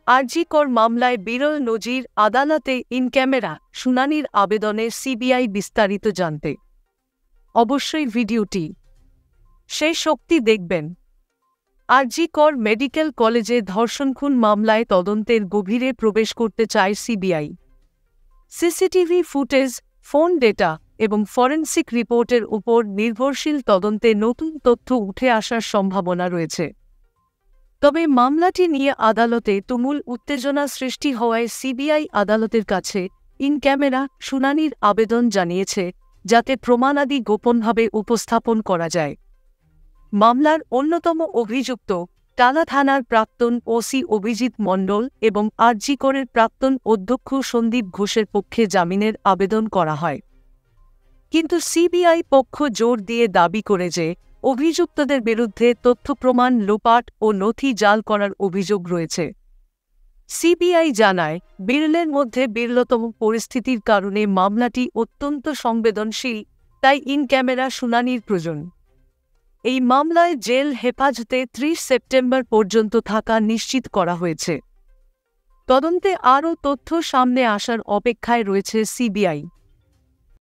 আরজি কর মামলায় বিরল নজির, আদালতে ইন ক্যামেরা শুনানির আবেদনে সিবিআই। বিস্তারিত জানতে অবশ্যই ভিডিওটি শেষ অবধি দেখবেন। আরজি কর মেডিকেল কলেজে ধর্ষণ খুন মামলায় তদন্তের গভীরে প্রবেশ করতে চায় CBI. CCTV footage, phone data এবং ফরেনসিক রিপোর্টের উপর নির্ভরশীল তদন্তে নতুন তথ্য উঠে আসার সম্ভাবনা রয়েছে। তবে মামলাটি নিয়ে আদালতে তুমুল উত্তেজনা সৃষ্টি হওয়ায় সিবিআই আদালতের কাছে ইন ক্যামেরা শুনানির আবেদন জানিয়েছে, যাতে প্রমাণাদি গোপনভাবে উপস্থাপন করা যায়। মামলার অন্যতম অভিযুক্ত টালা থানার প্রাক্তন ওসি অভিজিৎ মণ্ডল এবং আরজি করের প্রাক্তন অধ্যক্ষ সন্দীপ ঘোষের পক্ষে জামিনের আবেদন করা হয়। কিন্তু সিবিআই পক্ষ জোর দিয়ে দাবি করে যে অভিযুক্তদের বিরুদ্ধে তথ্যপ্রমাণ লোপাট ও নথি জাল করার অভিযোগ রয়েছে। সিবিআই জানায়, বিরলের মধ্যে বিরলতম পরিস্থিতির কারণে মামলাটি অত্যন্ত সংবেদনশীল, তাই ইন ক্যামেরা শুনানির প্রয়োজন। এই মামলায় জেল হেফাজতে ৩০ সেপ্টেম্বর পর্যন্ত থাকা নিশ্চিত করা হয়েছে। তদন্তে আরও তথ্য সামনে আসার অপেক্ষায় রয়েছে সিবিআই।